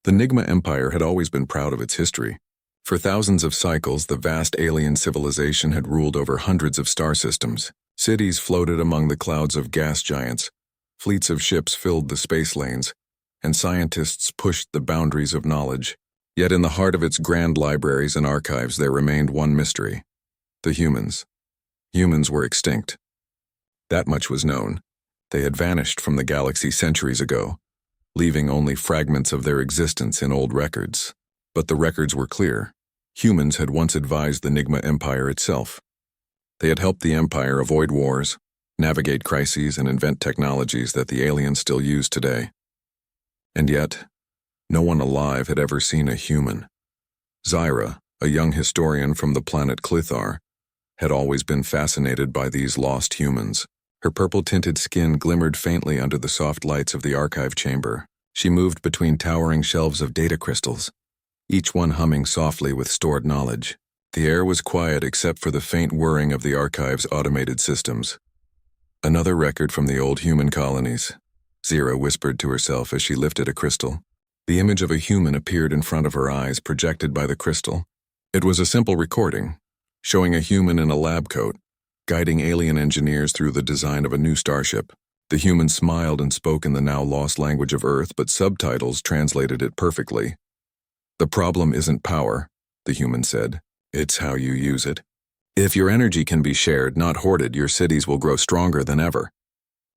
The NIGMA Empire had always been proud of its history. For thousands of cycles, the vast alien civilization had ruled over hundreds of star systems. Cities floated among the clouds of gas giants. Fleets of ships filled the space lanes, and scientists pushed the boundaries of knowledge. Yet in the heart of its grand libraries and archives there remained one mystery: the humans. Humans were extinct. That much was known. They had vanished from the galaxy centuries ago, leaving only fragments of their existence in old records. But the records were clear. Humans had once advised the NIGMA Empire itself. They had helped the Empire avoid wars, navigate crises, and invent technologies that the aliens still use today. And yet, no one alive had ever seen a human. Zyra, a young historian from the planet Clithar, had always been fascinated by these lost humans. Her purple-tinted skin glimmered faintly under the soft lights of the archive chamber. She moved between towering shelves of data crystals, each one humming softly with stored knowledge. The air was quiet except for the faint whirring of the archive's automated systems. Another record from the old human colonies, Zyra whispered to herself as she lifted a crystal. The image of a human appeared in front of her eyes, projected by the crystal. It was a simple recording, showing a human in a lab coat, guiding alien engineers through the design of a new starship. The human smiled and spoke in the now lost language of Earth, but subtitles translated it perfectly. "The problem isn't power," the human said. "It's how you use it. If your energy can be shared, not hoarded, your cities will grow stronger than ever.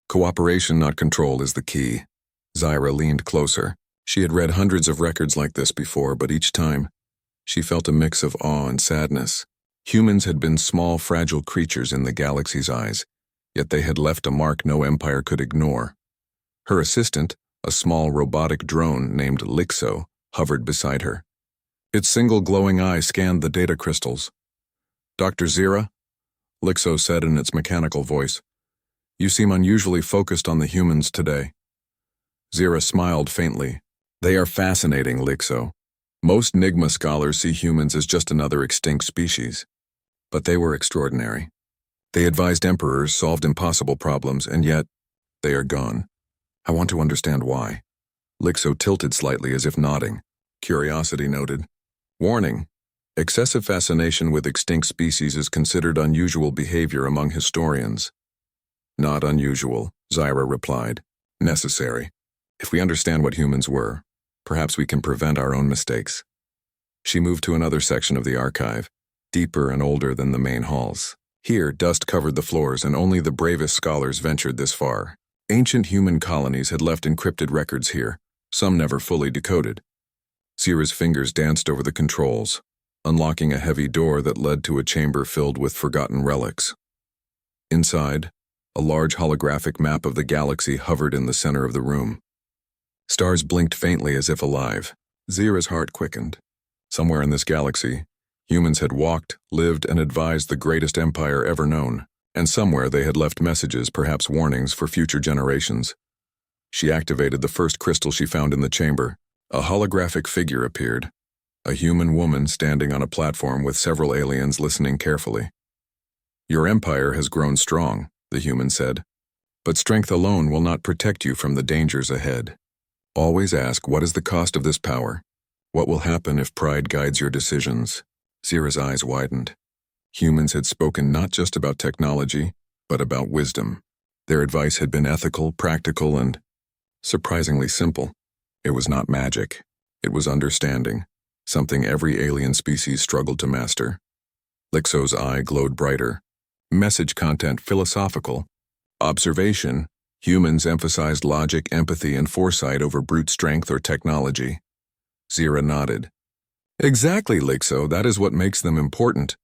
Cooperation, not control, is the key." Zyra leaned closer. She had read hundreds of records like this before, but each time, she felt a mix of awe and sadness. Humans had been small, fragile creatures in the galaxy's eyes, yet they had left a mark no empire could ignore. Her assistant, a small robotic drone named Lixo, hovered beside her. Its single glowing eye scanned the data crystals. "Dr. Zyra," Lixo said in its mechanical voice, "you seem unusually focused on the humans today." Zyra smiled faintly. "They are fascinating, Lixo. Most NIGMA scholars see humans as just another extinct species. But they were extraordinary. They advised emperors, solved impossible problems, and yet, they are gone. I want to understand why." Lixo tilted slightly as if nodding. Curiosity noted. "Warning. Excessive fascination with extinct species is considered unusual behavior among historians." "Not unusual," Zyra replied. "Necessary. If we understand what humans were, perhaps we can prevent our own mistakes." She moved to another section of the archive, deeper and older than the main halls. Here, dust covered the floors, and only the bravest scholars ventured this far. Ancient human colonies had left encrypted records here, some never fully decoded. Zyra's fingers danced over the controls, unlocking a heavy door that led to a chamber filled with forgotten relics. Inside, a large holographic map of the galaxy hovered in the center of the room. Stars blinked faintly as if alive. Zyra's heart quickened. Somewhere in this galaxy, humans had walked, lived, and advised the greatest empire ever known, and somewhere they had left messages, perhaps warnings, for future generations. She activated the first crystal she found in the chamber. A holographic figure appeared, a human woman standing on a platform with several aliens listening carefully. "Your empire has grown strong," the human said, "but strength alone will not protect you from the dangers ahead. Always ask, what is the cost of this power? What will happen if pride guides your decisions?" Zyra's eyes widened. Humans had spoken not just about technology, but about wisdom. Their advice had been ethical, practical, and surprisingly simple. It was not magic. It was understanding, something every alien species struggled to master. Lixo's eye glowed brighter. Message content philosophical. Observation. Humans emphasized logic, empathy, and foresight over brute strength or technology. Zyra nodded. "Exactly, Lixo. That is what makes them important.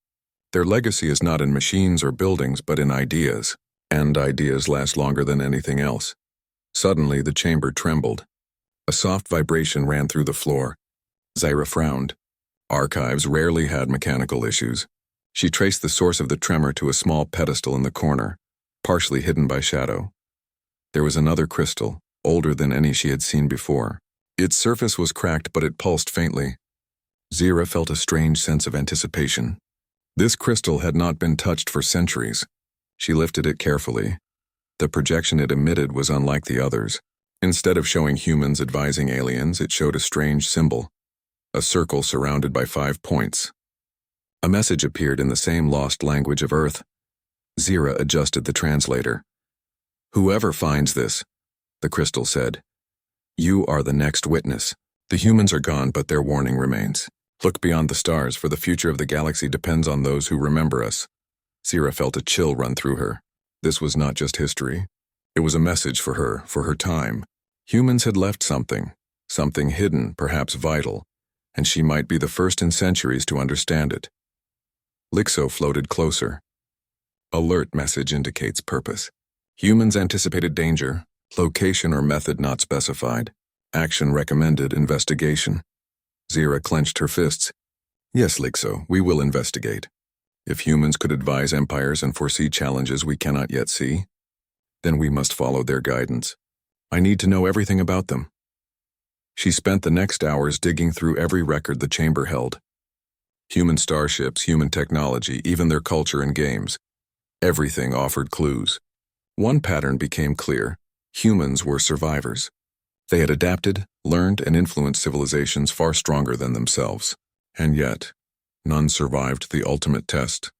Their legacy is not in machines or buildings, but in ideas. And ideas last longer than anything else." Suddenly, the chamber trembled. A soft vibration ran through the floor. Zyra frowned. Archives rarely had mechanical issues. She traced the source of the tremor to a small pedestal in the corner, partially hidden by shadow. There was another crystal, older than any she had seen before. Its surface was cracked, but it pulsed faintly. Zyra felt a strange sense of anticipation. This crystal had not been touched for centuries. She lifted it carefully. The projection it emitted was unlike the others. Instead of showing humans advising aliens, it showed a strange symbol, a circle surrounded by 5 points. A message appeared in the same lost language of Earth. Zira adjusted the translator. "Whoever finds this," the crystal said, "you are the next witness. The humans are gone, but their warning remains. Look beyond the stars, for the future of the galaxy depends on those who remember us." Zira felt a chill run through her. This was not just history. It was a message for her time. Humans had left something hidden, perhaps vital, and she might be the first in centuries to understand it. Lixo floated closer. Alert message indicates purpose. Humans anticipated danger, location or method not specified. Action recommended, investigation. Zira clenched her fists. "Yes, Lixo, we will investigate. If humans could advise empires and foresee challenges we cannot yet see, then we must follow their guidance. I need to know everything about them." She spent the next hours digging through every record the chamber held. Human starships, human technology, even their culture and games. Everything offered clues. One pattern became clear. Humans were survivors. They had adapted, learned, and influenced civilizations far stronger than themselves. And yet, none survived the ultimate test.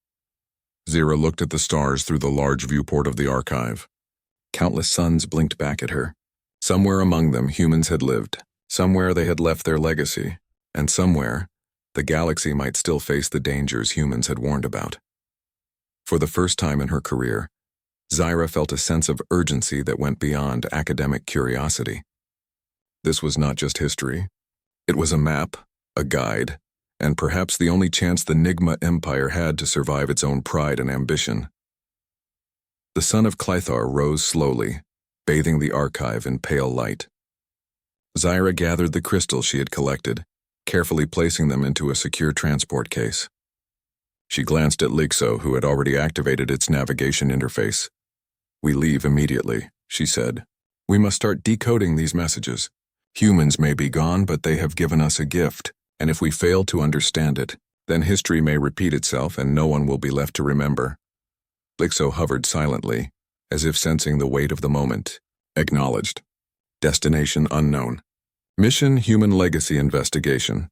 Zira looked at the stars through the large viewport of the archive. Countless suns blinked back at her. Somewhere among them, humans had lived. Somewhere they had left their legacy. And somewhere, the galaxy might still face the dangers humans had warned about. For the first time in her career, Zira felt a sense of urgency that went beyond academic curiosity. This was not just history. It was a map, a guide, and perhaps the only chance the NIGMA Empire had to survive its own pride and ambition. The sun of Clythar rose slowly, bathing the archive in pale light. Zira gathered the crystals she had collected, carefully placing them into a secure transport case. She glanced at Lixo, who had already activated its navigation interface. "We leave immediately," she said. "We must start decoding these messages. Humans may be gone, but they have given us a gift, and if we fail to understand it, then history may repeat itself and no one will be left to remember." Lixo hovered silently, as if sensing the weight of the moment. Acknowledged. Destination unknown. Mission Human Legacy Investigation.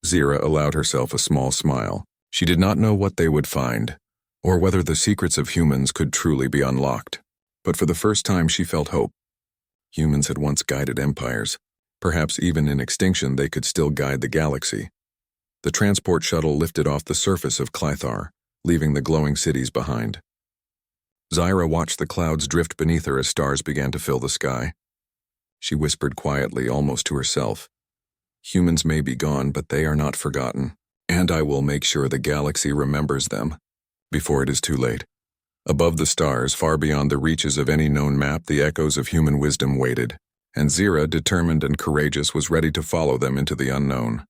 Zira allowed herself a small smile. She did not know what they would find, or whether the secrets of humans could truly be unlocked. But for the first time she felt hope. Humans had once guided empires. Perhaps even in extinction they could still guide the galaxy. The transport shuttle lifted off the surface of Clythar, leaving the glowing cities behind. Zira watched the clouds drift beneath her as stars began to fill the sky. She whispered quietly, almost to herself, "Humans may be gone, but they are not forgotten, and I will make sure the galaxy remembers them before it is too late." Above the stars, far beyond the reaches of any known map, the echoes of human wisdom waited, and Zira, determined and courageous, was ready to follow them into the unknown.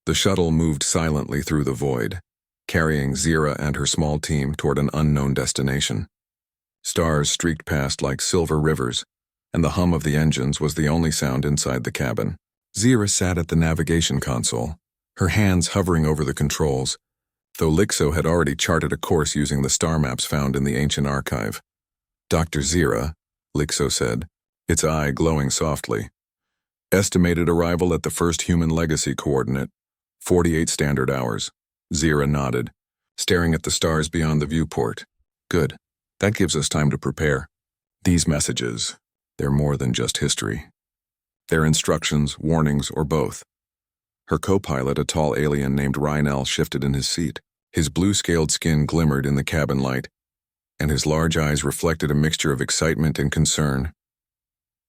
The shuttle moved silently through the void, carrying Zira and her small team toward an unknown destination. Stars streaked past like silver rivers, and the hum of the engines was the only sound inside the cabin. Zira sat at the navigation console, her hands hovering over the controls, though Lixo had already charted a course using the star maps found in the ancient archive. "Dr. Zira," Lixo said, its eye glowing softly. "Estimated arrival at the first human legacy coordinate, 48 standard hours." Zira nodded, staring at the stars beyond the viewport. "Good. That gives us time to prepare. These messages, they're more than just history. They're instructions, warnings, or both." Her co-pilot, a tall alien named Rhinel, shifted in his seat. His blue-scaled skin glimmered in the cabin light, and his large eyes reflected a mixture of excitement and concern.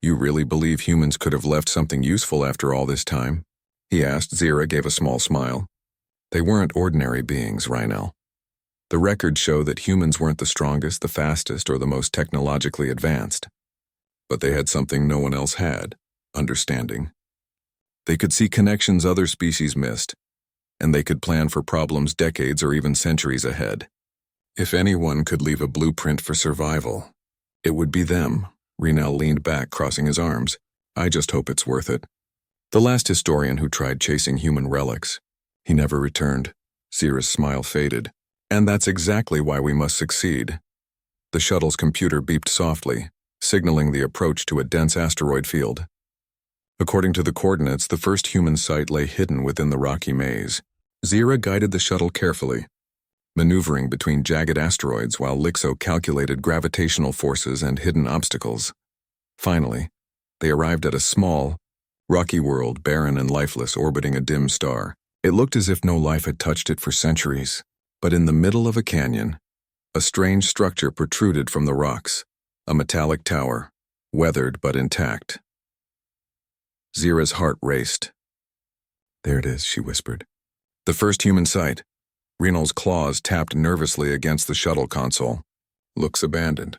"You really believe humans could have left something useful after all this time?" he asked. Zira gave a small smile. "They weren't ordinary beings, Rhinel. The records show that humans weren't the strongest, the fastest, or the most technologically advanced. But they had something no one else had: understanding. They could see connections other species missed, and they could plan for problems decades or even centuries ahead. If anyone could leave a blueprint for survival, it would be them." Rhinel leaned back, crossing his arms. "I just hope it's worth it." The last historian who tried chasing human relics, he never returned. Zira's smile faded. "And that's exactly why we must succeed." The shuttle's computer beeped softly, signaling the approach to a dense asteroid field. According to the coordinates, the first human site lay hidden within the rocky maze. Zira guided the shuttle carefully, maneuvering between jagged asteroids while Lixo calculated gravitational forces and hidden obstacles. Finally, they arrived at a small, rocky world, barren and lifeless, orbiting a dim star. It looked as if no life had touched it for centuries. But in the middle of a canyon, a strange structure protruded from the rocks, a metallic tower, weathered but intact. Zira's heart raced. "There it is," she whispered. The first human site. Renal's claws tapped nervously against the shuttle console. "Looks abandoned."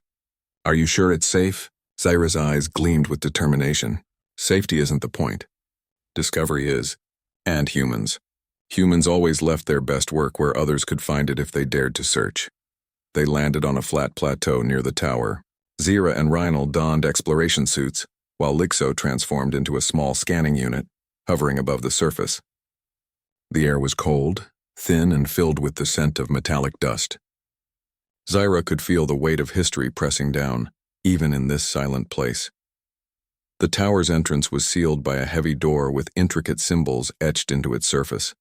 "Are you sure it's safe?" Zira's eyes gleamed with determination. "Safety isn't the point. Discovery is. And humans. Humans always left their best work where others could find it if they dared to search." They landed on a flat plateau near the tower. Zira and Reinal donned exploration suits, while Lixo transformed into a small scanning unit, hovering above the surface. The air was cold, thin, and filled with the scent of metallic dust. Zira could feel the weight of history pressing down, even in this silent place. The tower's entrance was sealed by a heavy door with intricate symbols etched into its surface.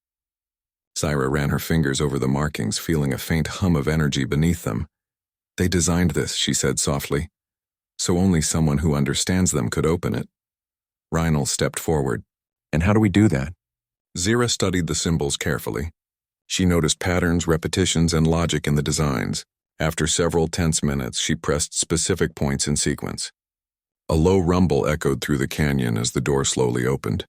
Zira ran her fingers over the markings, feeling a faint hum of energy beneath them. "They designed this," she said softly, "so only someone who understands them could open it." Reinal stepped forward. "And how do we do that?" Zira studied the symbols carefully. She noticed patterns, repetitions, and logic in the designs. After several tense minutes, she pressed specific points in sequence. A low rumble echoed through the canyon as the door slowly opened.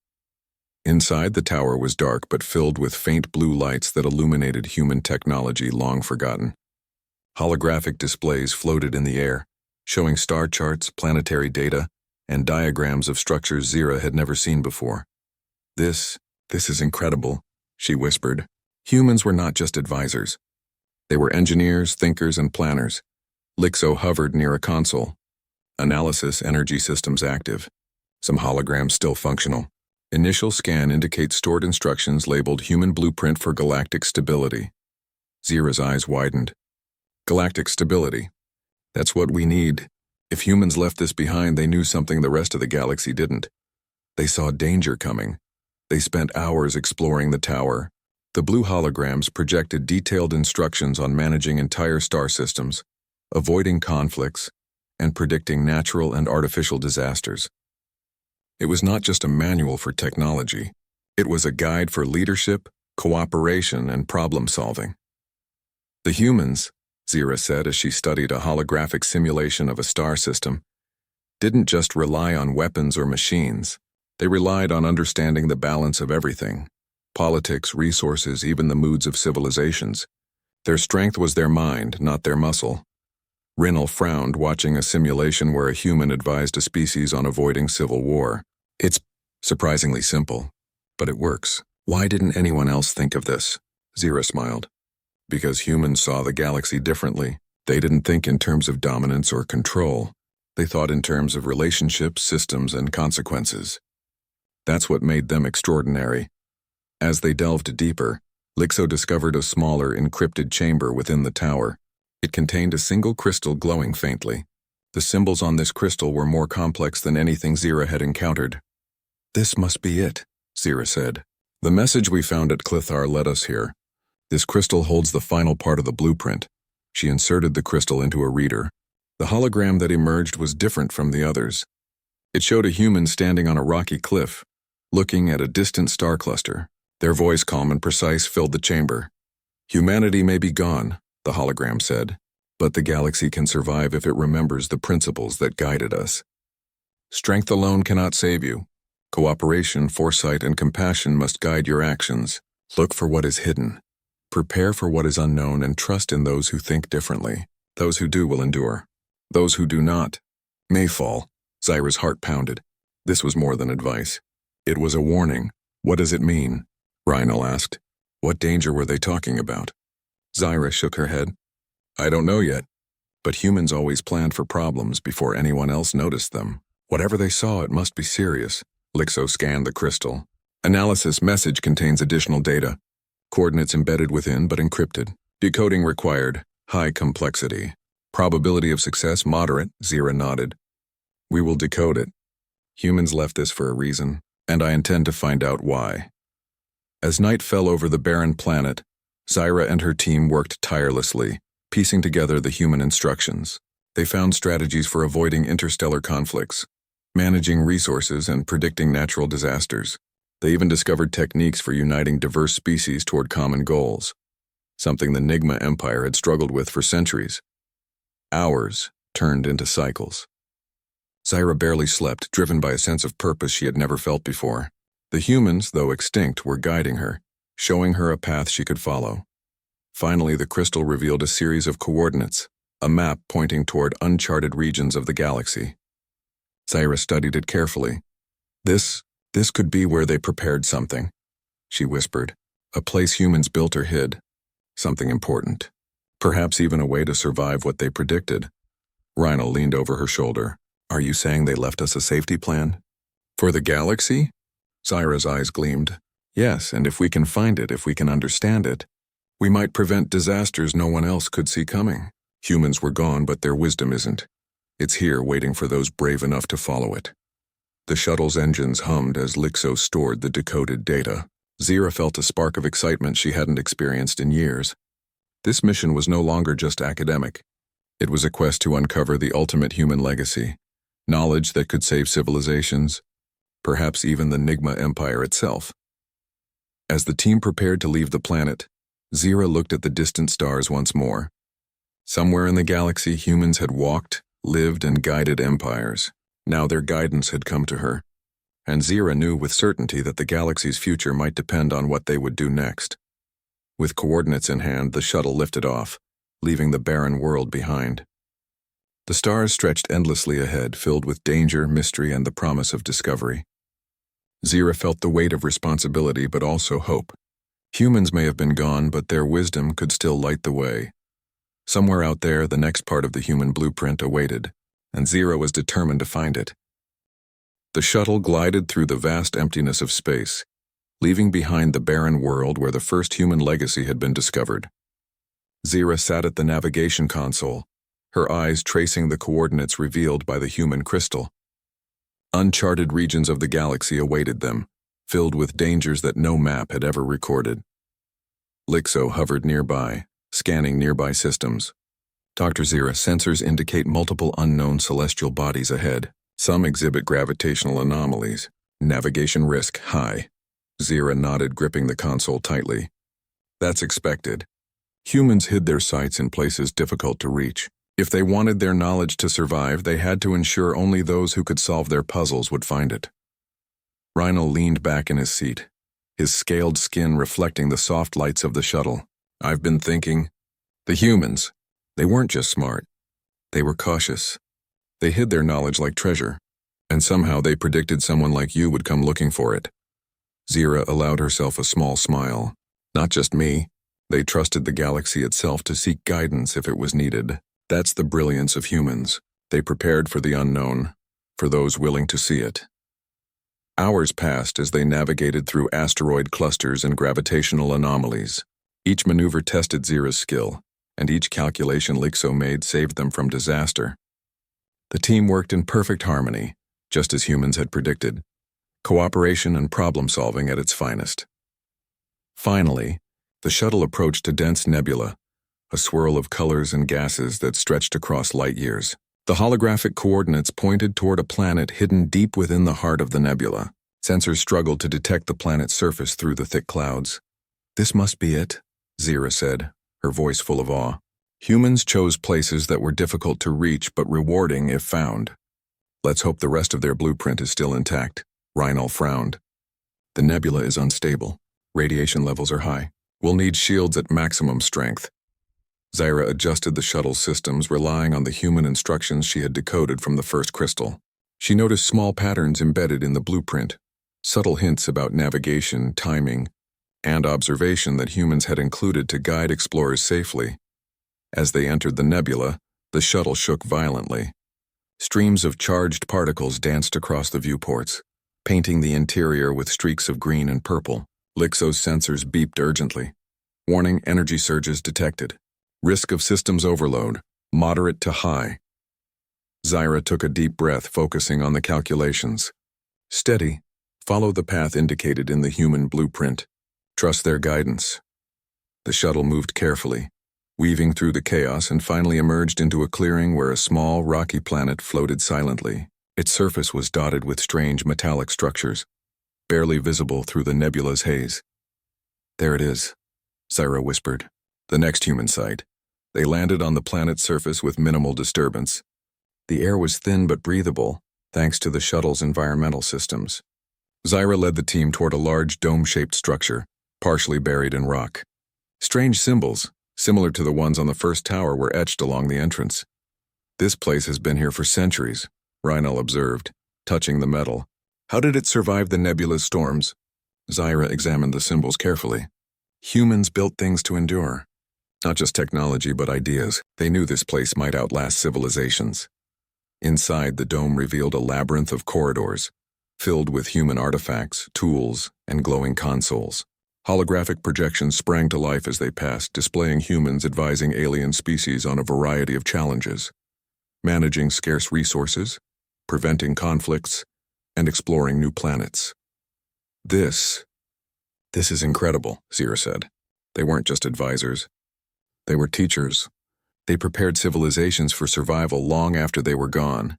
Inside, the tower was dark but filled with faint blue lights that illuminated human technology long forgotten. Holographic displays floated in the air, showing star charts, planetary data, and diagrams of structures Zira had never seen before. This is incredible," she whispered. Humans were not just advisors. They were engineers, thinkers, and planners. Lixo hovered near a console. Analysis, energy systems active. Some holograms still functional. Initial scan indicates stored instructions labeled Human Blueprint for Galactic Stability. Zira's eyes widened. Galactic stability. That's what we need. If humans left this behind, they knew something the rest of the galaxy didn't. They saw danger coming. They spent hours exploring the tower. The blue holograms projected detailed instructions on managing entire star systems, avoiding conflicts, and predicting natural and artificial disasters. It was not just a manual for technology. It was a guide for leadership, cooperation, and problem-solving. The humans, Zira said as she studied a holographic simulation of a star system, didn't just rely on weapons or machines. They relied on understanding the balance of everything: politics, resources, even the moods of civilizations. Their strength was their mind, not their muscle. Reinal frowned, watching a simulation where a human advised a species on avoiding civil war. "It's surprisingly simple, but it works. Why didn't anyone else think of this?" Zira smiled. "Because humans saw the galaxy differently. They didn't think in terms of dominance or control. They thought in terms of relationships, systems, and consequences. That's what made them extraordinary." As they delved deeper, Lixo discovered a smaller, encrypted chamber within the tower. It contained a single crystal glowing faintly. The symbols on this crystal were more complex than anything Zira had encountered. "This must be it," Zira said. "The message we found at Clithar led us here. This crystal holds the final part of the blueprint." She inserted the crystal into a reader. The hologram that emerged was different from the others. It showed a human standing on a rocky cliff, looking at a distant star cluster. Their voice, calm and precise, filled the chamber. "Humanity may be gone," the hologram said, "but the galaxy can survive if it remembers the principles that guided us. Strength alone cannot save you. Cooperation, foresight, and compassion must guide your actions. Look for what is hidden. Prepare for what is unknown and trust in those who think differently. Those who do will endure. Those who do not may fall." Zira's heart pounded. This was more than advice. It was a warning. "What does it mean?" Reinal asked. "What danger were they talking about?" Zira shook her head. "I don't know yet, but humans always planned for problems before anyone else noticed them. Whatever they saw, it must be serious." Lixo scanned the crystal. "Analysis message contains additional data. Coordinates embedded within but encrypted. Decoding required. High complexity. Probability of success moderate," Zira nodded. We will decode it. Humans left this for a reason, and I intend to find out why. As night fell over the barren planet, Zyra and her team worked tirelessly, piecing together the human instructions. They found strategies for avoiding interstellar conflicts, managing resources, and predicting natural disasters. They even discovered techniques for uniting diverse species toward common goals, something the NIGMA Empire had struggled with for centuries. Hours turned into cycles. Zyra barely slept, driven by a sense of purpose she had never felt before. The humans, though extinct, were guiding her, showing her a path she could follow. Finally, the crystal revealed a series of coordinates, a map pointing toward uncharted regions of the galaxy. Zyra studied it carefully. This could be where they prepared something, she whispered. A place humans built or hid. Something important. Perhaps even a way to survive what they predicted. Rhino leaned over her shoulder. Are you saying they left us a safety plan? For the galaxy? Zyra's eyes gleamed. Yes, and if we can find it, if we can understand it, we might prevent disasters no one else could see coming. Humans were gone, but their wisdom isn't. It's here, waiting for those brave enough to follow it. The shuttle's engines hummed as Lixo stored the decoded data. Zyra felt a spark of excitement she hadn't experienced in years. This mission was no longer just academic. It was a quest to uncover the ultimate human legacy, knowledge that could save civilizations, perhaps even the NIGMA Empire itself. As the team prepared to leave the planet, Zyra looked at the distant stars once more. Somewhere in the galaxy, humans had walked, lived, and guided empires. Now their guidance had come to her, and Zyra knew with certainty that the galaxy's future might depend on what they would do next. With coordinates in hand, the shuttle lifted off, leaving the barren world behind. The stars stretched endlessly ahead, filled with danger, mystery, and the promise of discovery. Zyra felt the weight of responsibility, but also hope. Humans may have been gone, but their wisdom could still light the way. Somewhere out there, the next part of the human blueprint awaited, and Zyra was determined to find it. The shuttle glided through the vast emptiness of space, leaving behind the barren world where the first human legacy had been discovered. Zyra sat at the navigation console, her eyes tracing the coordinates revealed by the human crystal. Uncharted regions of the galaxy awaited them, filled with dangers that no map had ever recorded. Lixo hovered nearby, scanning nearby systems. Dr. Zyra, sensors indicate multiple unknown celestial bodies ahead. Some exhibit gravitational anomalies. Navigation risk high. Zyra nodded, gripping the console tightly. That's expected. Humans hid their sights in places difficult to reach. If they wanted their knowledge to survive, they had to ensure only those who could solve their puzzles would find it. Rhino leaned back in his seat, his scaled skin reflecting the soft lights of the shuttle. I've been thinking. The humans. They weren't just smart. They were cautious. They hid their knowledge like treasure, and somehow they predicted someone like you would come looking for it. Zyra allowed herself a small smile. Not just me. They trusted the galaxy itself to seek guidance if it was needed. That's the brilliance of humans. They prepared for the unknown, for those willing to see it. Hours passed as they navigated through asteroid clusters and gravitational anomalies. Each maneuver tested Zyra's skill, and each calculation Lixo made saved them from disaster. The team worked in perfect harmony, just as humans had predicted. Cooperation and problem-solving at its finest. Finally, the shuttle approached a dense nebula, a swirl of colors and gases that stretched across light years. The holographic coordinates pointed toward a planet hidden deep within the heart of the nebula. Sensors struggled to detect the planet's surface through the thick clouds. This must be it, Zyra said, her voice full of awe. Humans chose places that were difficult to reach but rewarding if found. Let's hope the rest of their blueprint is still intact. Rhino frowned. The nebula is unstable. Radiation levels are high. We'll need shields at maximum strength. Zyra adjusted the shuttle's systems, relying on the human instructions she had decoded from the first crystal. She noticed small patterns embedded in the blueprint, subtle hints about navigation, timing, and observation that humans had included to guide explorers safely. As they entered the nebula, the shuttle shook violently. Streams of charged particles danced across the viewports, painting the interior with streaks of green and purple. Lixo's sensors beeped urgently. Warning: energy surges detected. Risk of systems overload, moderate to high. Zyra took a deep breath, focusing on the calculations. Steady. Follow the path indicated in the human blueprint. Trust their guidance. The shuttle moved carefully, weaving through the chaos, and finally emerged into a clearing where a small, rocky planet floated silently. Its surface was dotted with strange metallic structures, barely visible through the nebula's haze. There it is, Zyra whispered. The next human sight. They landed on the planet's surface with minimal disturbance. The air was thin but breathable, thanks to the shuttle's environmental systems. Zyra led the team toward a large dome-shaped structure, partially buried in rock. Strange symbols, similar to the ones on the first tower, were etched along the entrance. This place has been here for centuries, Rhinal observed, touching the metal. How did it survive the nebula's storms? Zyra examined the symbols carefully. Humans built things to endure. Not just technology, but ideas. They knew this place might outlast civilizations. Inside, the dome revealed a labyrinth of corridors, filled with human artifacts, tools, and glowing consoles. Holographic projections sprang to life as they passed, displaying humans advising alien species on a variety of challenges, managing scarce resources, preventing conflicts, and exploring new planets. This is incredible, Zyra said. They weren't just advisors. They were teachers. They prepared civilizations for survival long after they were gone.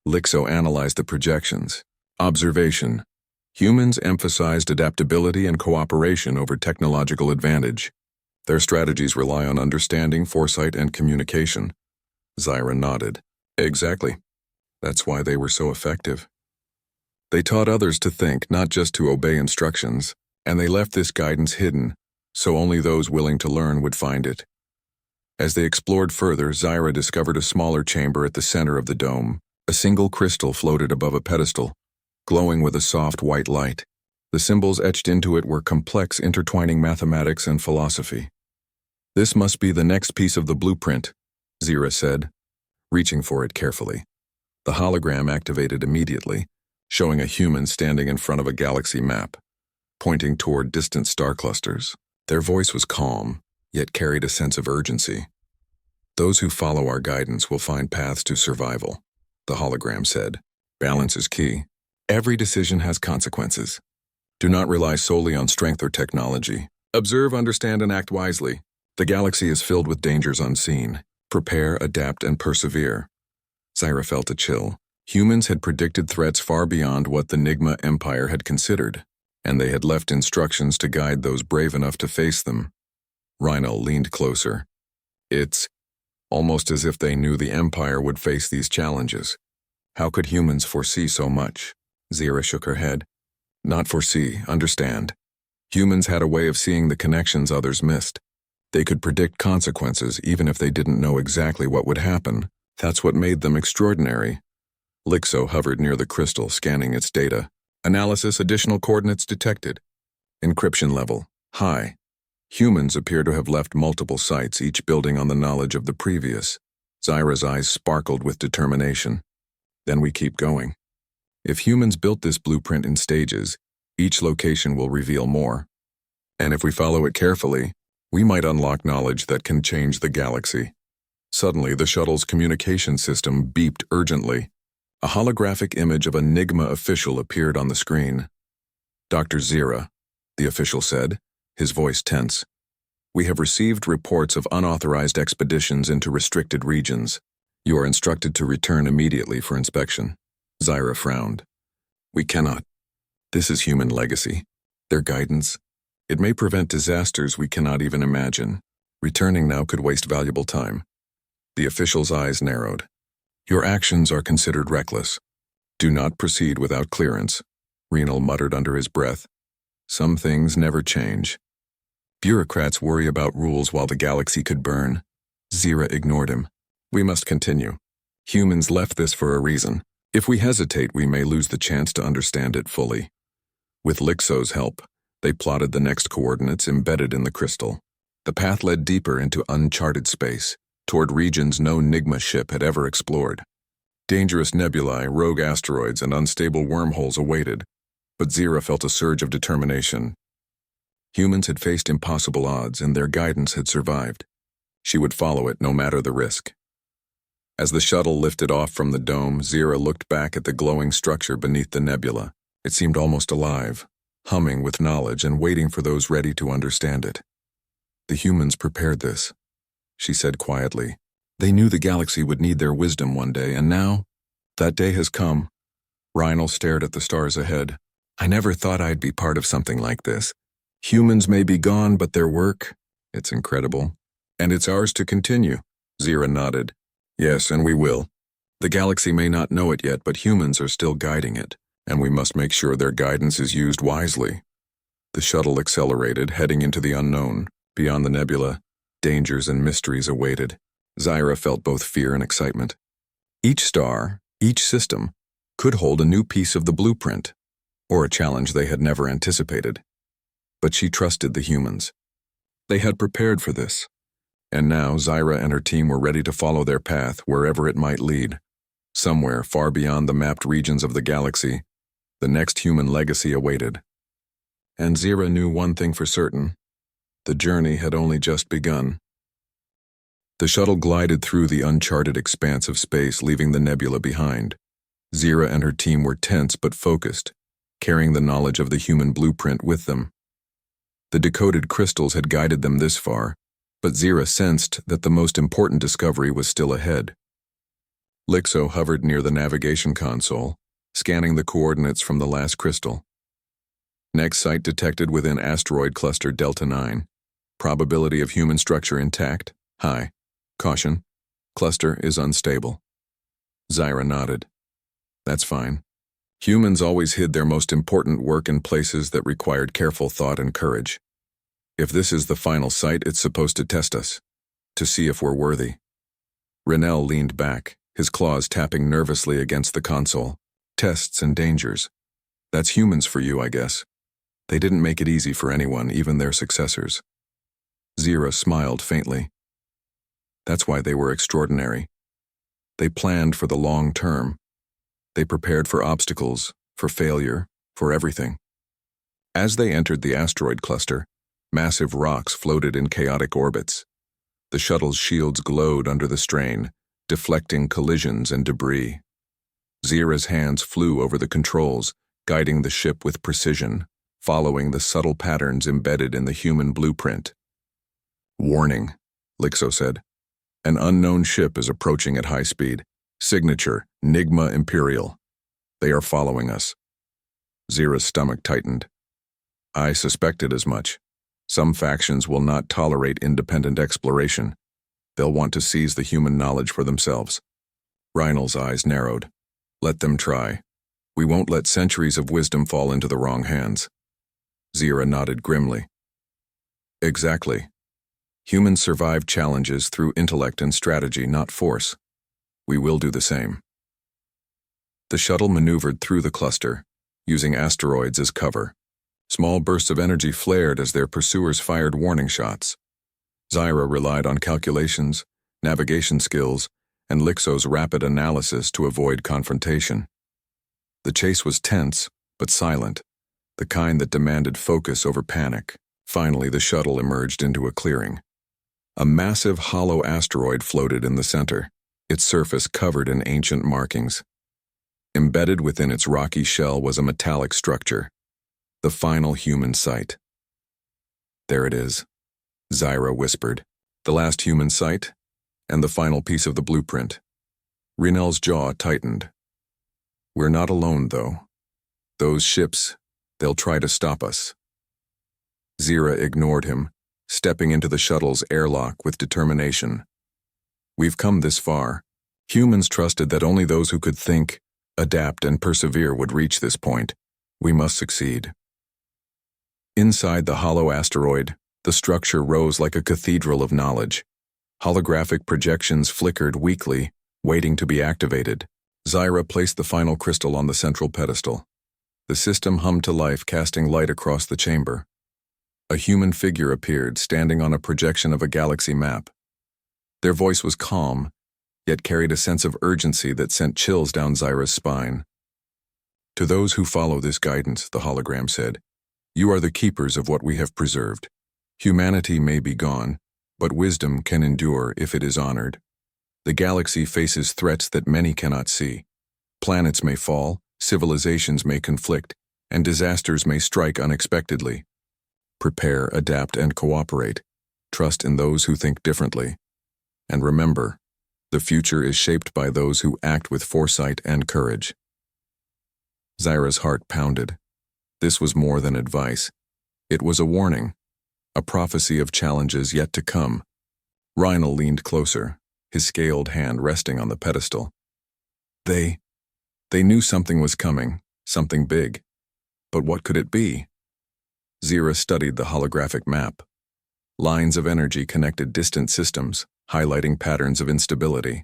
Lixo analyzed the projections. Observation. Humans emphasized adaptability and cooperation over technological advantage. Their strategies rely on understanding, foresight, and communication. Zyra nodded. Exactly. That's why they were so effective. They taught others to think, not just to obey instructions, and they left this guidance hidden, so only those willing to learn would find it. As they explored further, Zyra discovered a smaller chamber at the center of the dome. A single crystal floated above a pedestal, glowing with a soft white light. The symbols etched into it were complex, intertwining mathematics and philosophy. This must be the next piece of the blueprint, Zyra said, reaching for it carefully. The hologram activated immediately, showing a human standing in front of a galaxy map, pointing toward distant star clusters. Their voice was calm, yet carried a sense of urgency. Those who follow our guidance will find paths to survival, the hologram said. Balance is key. Every decision has consequences. Do not rely solely on strength or technology. Observe, understand, and act wisely. The galaxy is filled with dangers unseen. Prepare, adapt, and persevere. Zyra felt a chill. Humans had predicted threats far beyond what the NIGMA Empire had considered, and they had left instructions to guide those brave enough to face them. Rhinal leaned closer. It's almost as if they knew the Empire would face these challenges. How could humans foresee so much? Zyra shook her head. Not foresee, understand. Humans had a way of seeing the connections others missed. They could predict consequences even if they didn't know exactly what would happen. That's what made them extraordinary. Lixo hovered near the crystal, scanning its data. Analysis, additional coordinates detected. Encryption level, high. Humans appear to have left multiple sites, each building on the knowledge of the previous. Zyra's eyes sparkled with determination. Then we keep going. If humans built this blueprint in stages, each location will reveal more. And if we follow it carefully, we might unlock knowledge that can change the galaxy. Suddenly, the shuttle's communication system beeped urgently. A holographic image of a NIGMA official appeared on the screen. Dr. Zyra, the official said, his voice tense. We have received reports of unauthorized expeditions into restricted regions. You are instructed to return immediately for inspection. Zyra frowned. We cannot. This is human legacy. Their guidance. It may prevent disasters we cannot even imagine. Returning now could waste valuable time. The official's eyes narrowed. Your actions are considered reckless. Do not proceed without clearance, Rhinal muttered under his breath. Some things never change. Bureaucrats worry about rules while the galaxy could burn. Zyra ignored him. We must continue. Humans left this for a reason. If we hesitate, we may lose the chance to understand it fully. With Lixo's help, they plotted the next coordinates embedded in the crystal. The path led deeper into uncharted space, toward regions no NIGMA ship had ever explored. Dangerous nebulae, rogue asteroids, and unstable wormholes awaited, but Zyra felt a surge of determination. Humans had faced impossible odds, and their guidance had survived. She would follow it no matter the risk. As the shuttle lifted off from the dome, Zira looked back at the glowing structure beneath the nebula. It seemed almost alive, humming with knowledge and waiting for those ready to understand it. "The humans prepared this," she said quietly. "They knew the galaxy would need their wisdom one day, and now, that day has come." Rhinal stared at the stars ahead. "I never thought I'd be part of something like this. Humans may be gone, but their work, it's incredible. And it's ours to continue." Zira nodded. "Yes, and we will. The galaxy may not know it yet, but humans are still guiding it, and we must make sure their guidance is used wisely." The shuttle accelerated, heading into the unknown. Beyond the nebula, dangers and mysteries awaited. Zira felt both fear and excitement. Each star, each system, could hold a new piece of the blueprint, or a challenge they had never anticipated. But she trusted the humans. They had prepared for this. And now Zira and her team were ready to follow their path wherever it might lead. Somewhere far beyond the mapped regions of the galaxy, the next human legacy awaited. And Zira knew one thing for certain: the journey had only just begun. The shuttle glided through the uncharted expanse of space, leaving the nebula behind. Zira and her team were tense but focused, carrying the knowledge of the human blueprint with them. The decoded crystals had guided them this far, but Zira sensed that the most important discovery was still ahead. Lixo hovered near the navigation console, scanning the coordinates from the last crystal. Next site detected within asteroid cluster Delta 9. Probability of human structure intact, high. Caution, cluster is unstable. Zira nodded. That's fine. Humans always hid their most important work in places that required careful thought and courage. If this is the final site, it's supposed to test us, to see if we're worthy. Rennell leaned back, his claws tapping nervously against the console. Tests and dangers. That's humans for you, I guess. They didn't make it easy for anyone, even their successors. Zira smiled faintly. That's why they were extraordinary. They planned for the long term. They prepared for obstacles, for failure, for everything. As they entered the asteroid cluster, massive rocks floated in chaotic orbits. The shuttle's shields glowed under the strain, deflecting collisions and debris. Zira's hands flew over the controls, guiding the ship with precision, following the subtle patterns embedded in the human blueprint. "Warning," Lixo said. "An unknown ship is approaching at high speed. Signature, NIGMA Imperial. They are following us." Zira's stomach tightened. "I suspected as much. Some factions will not tolerate independent exploration. They'll want to seize the human knowledge for themselves." Rhinal's eyes narrowed. "Let them try. We won't let centuries of wisdom fall into the wrong hands." Zira nodded grimly. "Exactly. Humans survive challenges through intellect and strategy, not force. We will do the same." The shuttle maneuvered through the cluster, using asteroids as cover. Small bursts of energy flared as their pursuers fired warning shots. Zira relied on calculations, navigation skills, and Lixo's rapid analysis to avoid confrontation. The chase was tense, but silent, the kind that demanded focus over panic. Finally, the shuttle emerged into a clearing. A massive hollow asteroid floated in the center, its surface covered in ancient markings. Embedded within its rocky shell was a metallic structure, the final human site. "There it is," Zira whispered. "The last human site, and the final piece of the blueprint." Rennell's jaw tightened. "We're not alone, though. Those ships, they'll try to stop us." Zira ignored him, stepping into the shuttle's airlock with determination. "We've come this far. Humans trusted that only those who could think, adapt, and persevere would reach this point. We must succeed." Inside the hollow asteroid, the structure rose like a cathedral of knowledge. Holographic projections flickered weakly, waiting to be activated. Zira placed the final crystal on the central pedestal. The system hummed to life, casting light across the chamber. A human figure appeared, standing on a projection of a galaxy map. Their voice was calm, yet carried a sense of urgency that sent chills down Zira's spine. "To those who follow this guidance," the hologram said, "you are the keepers of what we have preserved. Humanity may be gone, but wisdom can endure if it is honored." The galaxy faces threats that many cannot see. Planets may fall, civilizations may conflict, and disasters may strike unexpectedly. Prepare, adapt, and cooperate. Trust in those who think differently. And remember, the future is shaped by those who act with foresight and courage. Zyra's heart pounded. This was more than advice. It was a warning, a prophecy of challenges yet to come. Rhinal leaned closer, his scaled hand resting on the pedestal. They knew something was coming, something big. But what could it be? Zyra studied the holographic map. Lines of energy connected distant systems, highlighting patterns of instability.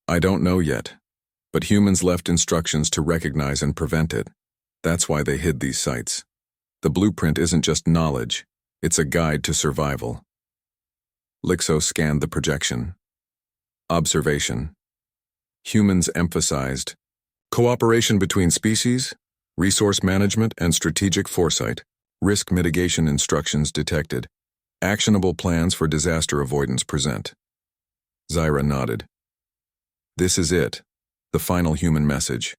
I don't know yet, but humans left instructions to recognize and prevent it. That's why they hid these sites. The blueprint isn't just knowledge, it's a guide to survival. Lixo scanned the projection. Observation. Humans emphasized cooperation between species, resource management, and strategic foresight. Risk mitigation instructions detected. Actionable plans for disaster avoidance present. Zyra nodded. This is it, the final human message.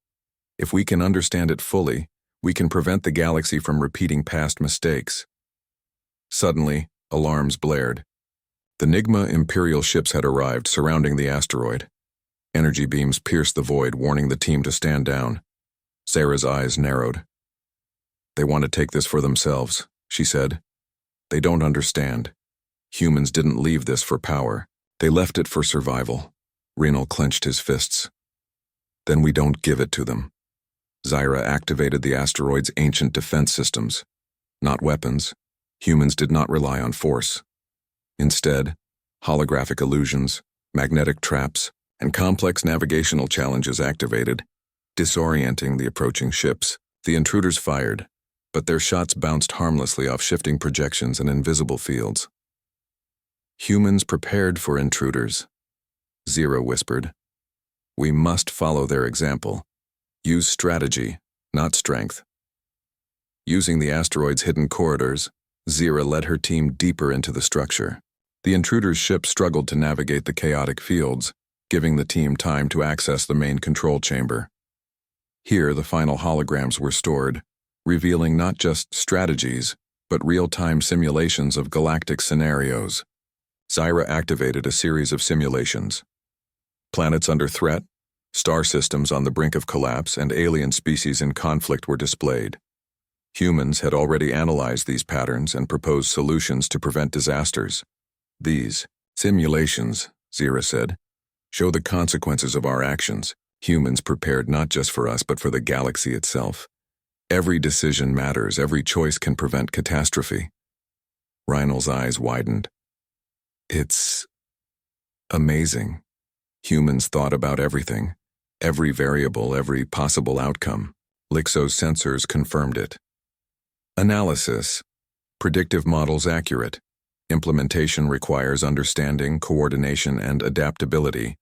If we can understand it fully, we can prevent the galaxy from repeating past mistakes. Suddenly, alarms blared. The NIGMA Imperial ships had arrived, surrounding the asteroid. Energy beams pierced the void, warning the team to stand down. Zyra's eyes narrowed. They want to take this for themselves, she said. They don't understand. Humans didn't leave this for power. They left it for survival. Rhinal clenched his fists. Then we don't give it to them. Zyra activated the asteroid's ancient defense systems. Not weapons. Humans did not rely on force. Instead, holographic illusions, magnetic traps, and complex navigational challenges activated, disorienting the approaching ships. The intruders fired, but their shots bounced harmlessly off shifting projections and invisible fields. Humans prepared for intruders. Zyra whispered. We must follow their example. Use strategy, not strength. Using the asteroid's hidden corridors, Zyra led her team deeper into the structure. The intruders' ship struggled to navigate the chaotic fields, giving the team time to access the main control chamber. Here, the final holograms were stored, revealing not just strategies, but real-time simulations of galactic scenarios. Zyra activated a series of simulations. Planets under threat, star systems on the brink of collapse, and alien species in conflict were displayed. Humans had already analyzed these patterns and proposed solutions to prevent disasters. These simulations, Zyra said, show the consequences of our actions. Humans prepared not just for us, but for the galaxy itself. Every decision matters. Every choice can prevent catastrophe. Rhinal's eyes widened. It's amazing. Humans thought about everything. Every variable, every possible outcome. Lixo's sensors confirmed it. Analysis. Predictive models accurate. Implementation requires understanding, coordination, and adaptability.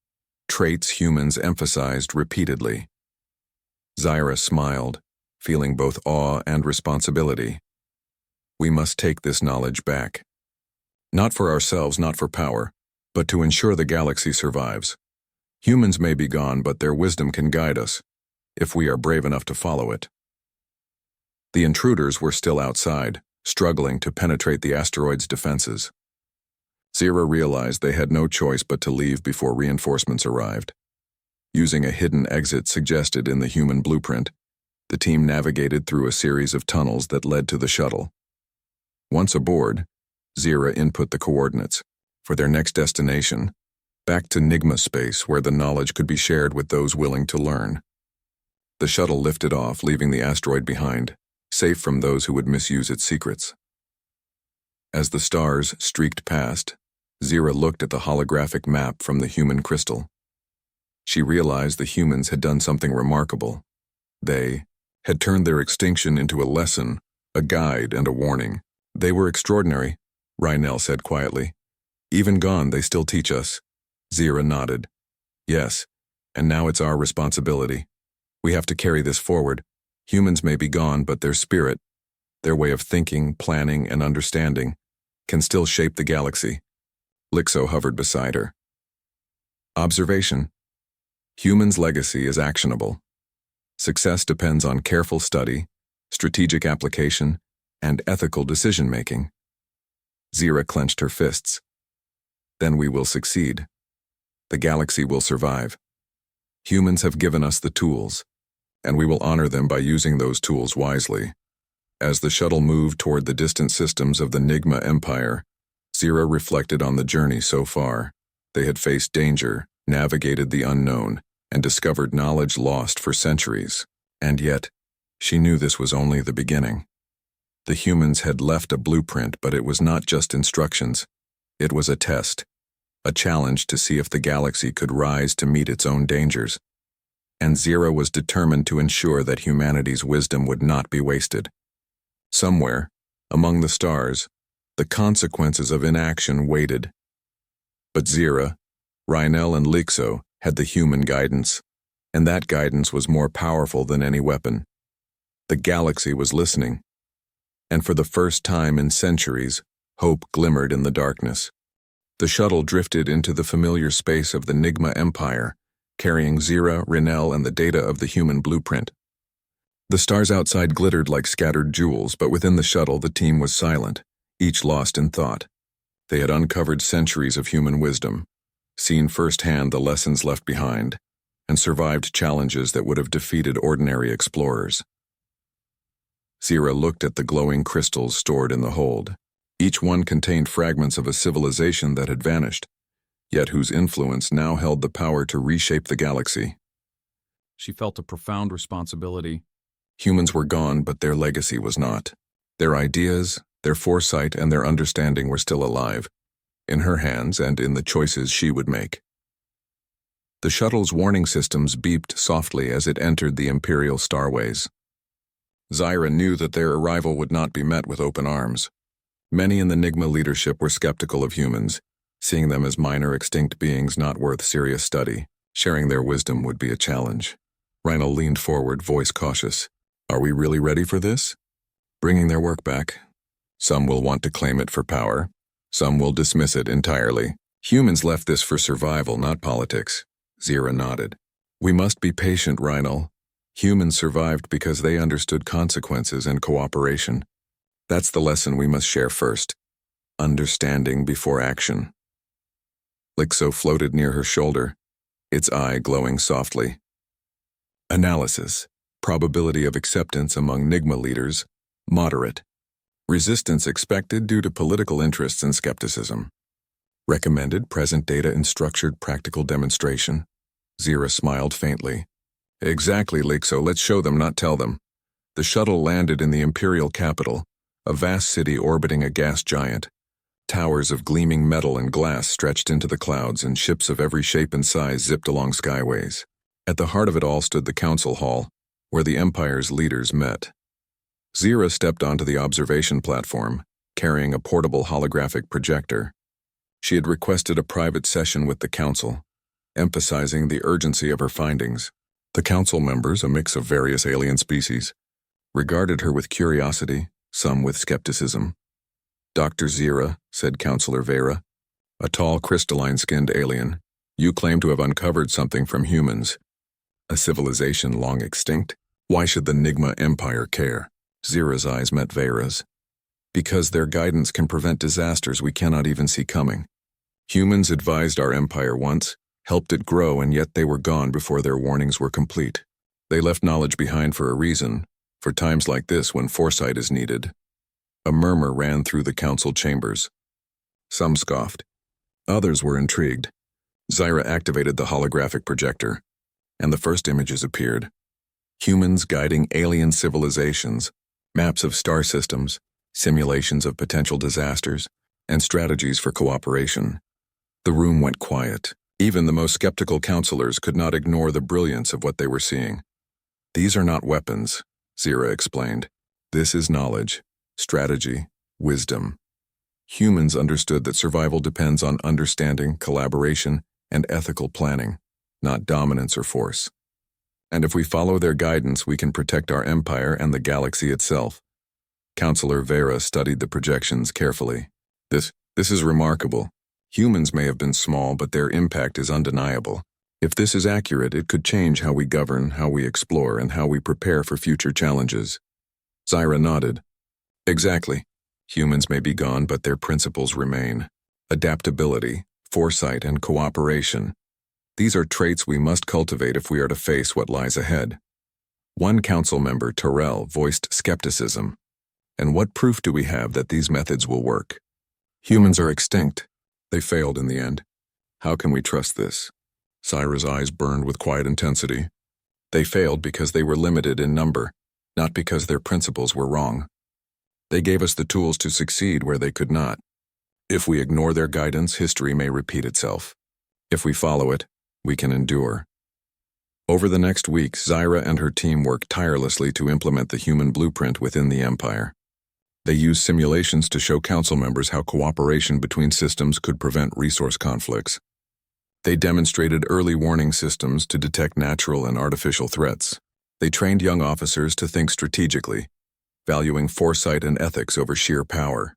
Traits humans emphasized repeatedly. Zyra smiled, feeling both awe and responsibility. We must take this knowledge back. Not for ourselves, not for power, but to ensure the galaxy survives. Humans may be gone, but their wisdom can guide us, if we are brave enough to follow it. The intruders were still outside, struggling to penetrate the asteroid's defenses. Zyra realized they had no choice but to leave before reinforcements arrived. Using a hidden exit suggested in the human blueprint, the team navigated through a series of tunnels that led to the shuttle. Once aboard, Zyra input the coordinates for their next destination, back to NIGMA space where the knowledge could be shared with those willing to learn. The shuttle lifted off, leaving the asteroid behind, safe from those who would misuse its secrets. As the stars streaked past, Zyra looked at the holographic map from the human crystal. She realized the humans had done something remarkable. They had turned their extinction into a lesson, a guide, and a warning. They were extraordinary, Rhinal said quietly. Even gone, they still teach us. Zyra nodded. Yes, and now it's our responsibility. We have to carry this forward. Humans may be gone, but their spirit, their way of thinking, planning, and understanding, can still shape the galaxy. Lixo hovered beside her. Observation. Humans' legacy is actionable. Success depends on careful study, strategic application, and ethical decision-making. Zira clenched her fists. Then we will succeed. The galaxy will survive. Humans have given us the tools, and we will honor them by using those tools wisely. As the shuttle moved toward the distant systems of the NIGMA Empire, Zira reflected on the journey so far. They had faced danger, navigated the unknown, and discovered knowledge lost for centuries. And yet, she knew this was only the beginning. The humans had left a blueprint, but it was not just instructions. It was a test, a challenge to see if the galaxy could rise to meet its own dangers. And Zira was determined to ensure that humanity's wisdom would not be wasted. Somewhere, among the stars, the consequences of inaction waited. But Zira, Rhinel, and Lixo had the human guidance, and that guidance was more powerful than any weapon. The galaxy was listening, and for the first time in centuries, hope glimmered in the darkness. The shuttle drifted into the familiar space of the NIGMA Empire, carrying Zira, Rhinel, and the data of the human blueprint. The stars outside glittered like scattered jewels, but within the shuttle the team was silent, each lost in thought. They had uncovered centuries of human wisdom, seen firsthand the lessons left behind, and survived challenges that would have defeated ordinary explorers. Zira looked at the glowing crystals stored in the hold. Each one contained fragments of a civilization that had vanished, yet whose influence now held the power to reshape the galaxy. She felt a profound responsibility. Humans were gone, but their legacy was not. Their ideas, their foresight, and their understanding were still alive, in her hands and in the choices she would make. The shuttle's warning systems beeped softly as it entered the Imperial starways. Zira knew that their arrival would not be met with open arms. Many in the NIGMA leadership were skeptical of humans, seeing them as minor extinct beings not worth serious study. Sharing their wisdom would be a challenge. Rhinel leaned forward, voice cautious. Are we really ready for this? Bringing their work back. Some will want to claim it for power. Some will dismiss it entirely. Humans left this for survival, not politics. Zira nodded. We must be patient, Rhinel. Humans survived because they understood consequences and cooperation. That's the lesson we must share first. Understanding before action. Lixo floated near her shoulder, its eye glowing softly. Analysis. Probability of acceptance among NIGMA leaders, moderate. Resistance expected due to political interests and skepticism. Recommended present data in structured practical demonstration. Zira smiled faintly. Exactly, Lixo, let's show them, not tell them. The shuttle landed in the Imperial capital, a vast city orbiting a gas giant. Towers of gleaming metal and glass stretched into the clouds, and ships of every shape and size zipped along skyways. At the heart of it all stood the council hall, where the Empire's leaders met. Zira stepped onto the observation platform, carrying a portable holographic projector. She had requested a private session with the council, emphasizing the urgency of her findings. The council members, a mix of various alien species, regarded her with curiosity, some with skepticism. Dr. Zira, said Counselor Vera, a tall, crystalline-skinned alien, you claim to have uncovered something from humans. A civilization long extinct? Why should the NIGMA Empire care? Zira's eyes met Vera's. Because their guidance can prevent disasters we cannot even see coming. Humans advised our empire once, helped it grow, and yet they were gone before their warnings were complete. They left knowledge behind for a reason, for times like this when foresight is needed. A murmur ran through the council chambers. Some scoffed. Others were intrigued. Zira activated the holographic projector, and the first images appeared. Humans guiding alien civilizations, maps of star systems, simulations of potential disasters, and strategies for cooperation. The room went quiet. Even the most skeptical counselors could not ignore the brilliance of what they were seeing. These are not weapons, Zira explained. This is knowledge, strategy, wisdom. Humans understood that survival depends on understanding, collaboration, and ethical planning, not dominance or force. And if we follow their guidance, we can protect our empire and the galaxy itself. Counselor Vera studied the projections carefully. This is remarkable. Humans may have been small, but their impact is undeniable. If this is accurate, it could change how we govern, how we explore, and how we prepare for future challenges. Zyra nodded. Exactly. Humans may be gone, but their principles remain. Adaptability, foresight, and cooperation. These are traits we must cultivate if we are to face what lies ahead. One council member, Terrell, voiced skepticism. And what proof do we have that these methods will work? Humans are extinct. They failed in the end. How can we trust this? Zyra's eyes burned with quiet intensity. They failed because they were limited in number, not because their principles were wrong. They gave us the tools to succeed where they could not. If we ignore their guidance, history may repeat itself. If we follow it, we can endure. Over the next week, Zyra and her team worked tirelessly to implement the human blueprint within the Empire. They used simulations to show council members how cooperation between systems could prevent resource conflicts. They demonstrated early warning systems to detect natural and artificial threats. They trained young officers to think strategically, valuing foresight and ethics over sheer power.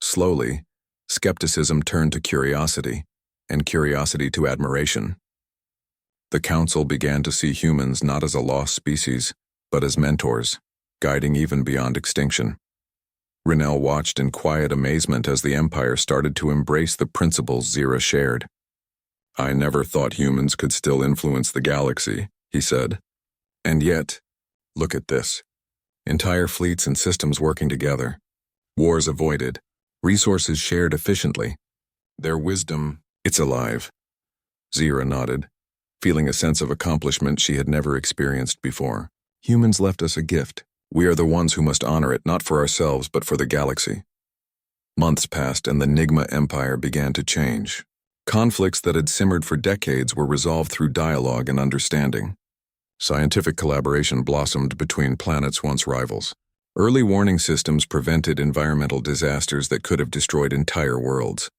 Slowly, skepticism turned to curiosity, and curiosity to admiration. The Council began to see humans not as a lost species, but as mentors, guiding even beyond extinction. Rinell watched in quiet amazement as the Empire started to embrace the principles Zyra shared. I never thought humans could still influence the galaxy, he said. And yet, look at this. Entire fleets and systems working together. Wars avoided. Resources shared efficiently. Their wisdom, it's alive. Zyra nodded, feeling a sense of accomplishment she had never experienced before. Humans left us a gift. We are the ones who must honor it, not for ourselves, but for the galaxy. Months passed and the NIGMA Empire began to change. Conflicts that had simmered for decades were resolved through dialogue and understanding. Scientific collaboration blossomed between planets once rivals. Early warning systems prevented environmental disasters that could have destroyed entire worlds.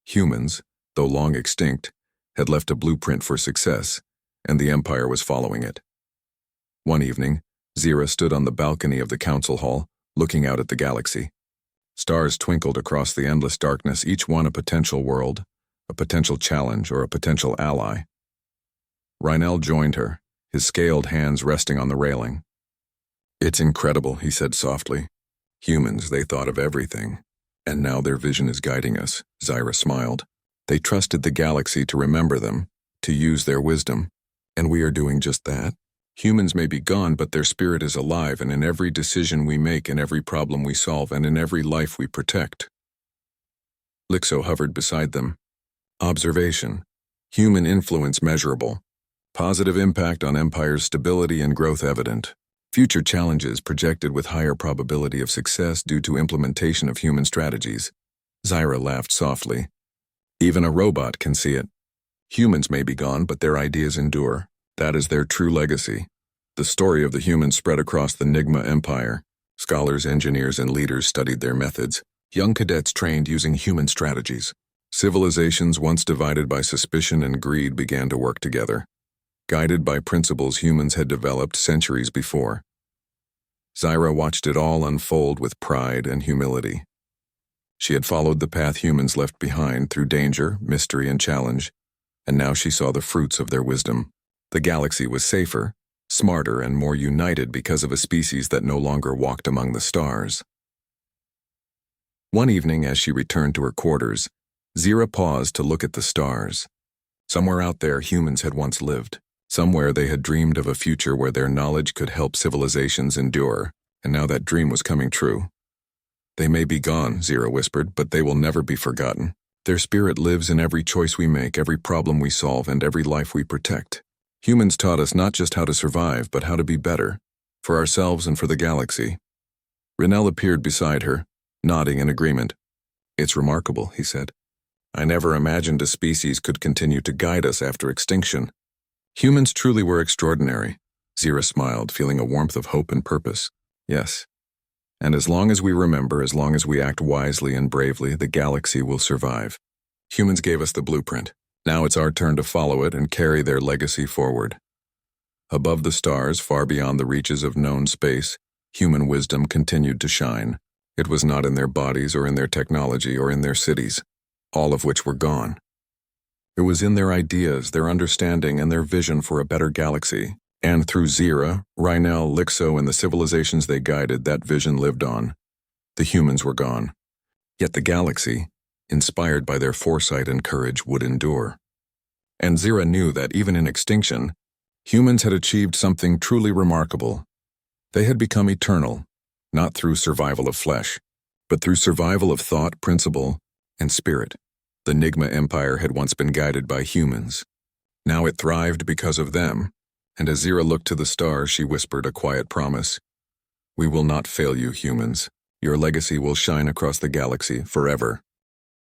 Humans, though long extinct, had left a blueprint for success, and the Empire was following it. One evening, Zyra stood on the balcony of the council hall, looking out at the galaxy. Stars twinkled across the endless darkness, each one a potential world, a potential challenge, or a potential ally. Rinell joined her, his scaled hands resting on the railing. It's incredible, he said softly. Humans, they thought of everything. And now their vision is guiding us, Zyra smiled. They trusted the galaxy to remember them, to use their wisdom. And we are doing just that. Humans may be gone, but their spirit is alive, and in every decision we make, in every problem we solve, and in every life we protect. Lixo hovered beside them. Observation. Human influence measurable. Positive impact on Empire's stability and growth evident. Future challenges projected with higher probability of success due to implementation of human strategies. Zyra laughed softly. Even a robot can see it. Humans may be gone, but their ideas endure. That is their true legacy. The story of the humans spread across the NIGMA Empire. Scholars, engineers, and leaders studied their methods. Young cadets trained using human strategies. Civilizations once divided by suspicion and greed began to work together, guided by principles humans had developed centuries before. Zyra watched it all unfold with pride and humility. She had followed the path humans left behind through danger, mystery, and challenge, and now she saw the fruits of their wisdom. The galaxy was safer, smarter, and more united because of a species that no longer walked among the stars. One evening, as she returned to her quarters, Zyra paused to look at the stars. Somewhere out there, humans had once lived. Somewhere they had dreamed of a future where their knowledge could help civilizations endure, and now that dream was coming true. They may be gone, Zyra whispered, but they will never be forgotten. Their spirit lives in every choice we make, every problem we solve, and every life we protect. Humans taught us not just how to survive, but how to be better, for ourselves and for the galaxy. Rinell appeared beside her, nodding in agreement. It's remarkable, he said. I never imagined a species could continue to guide us after extinction. Humans truly were extraordinary. Zyra smiled, feeling a warmth of hope and purpose. Yes. And as long as we remember, as long as we act wisely and bravely, the galaxy will survive. Humans gave us the blueprint. Now it's our turn to follow it and carry their legacy forward. Above the stars, far beyond the reaches of known space, human wisdom continued to shine. It was not in their bodies or in their technology or in their cities. all of which were gone. It was in their ideas, their understanding, and their vision for a better galaxy. And through Zira, Rhinel, Lixo, and the civilizations they guided, that vision lived on. The humans were gone. Yet the galaxy, inspired by their foresight and courage, would endure. And Zira knew that even in extinction, humans had achieved something truly remarkable. They had become eternal, not through survival of flesh, but through survival of thought, principle, and spirit. The NIGMA Empire had once been guided by humans. Now it thrived because of them, and as Zira looked to the stars, she whispered a quiet promise. "We will not fail you, humans. Your legacy will shine across the galaxy forever."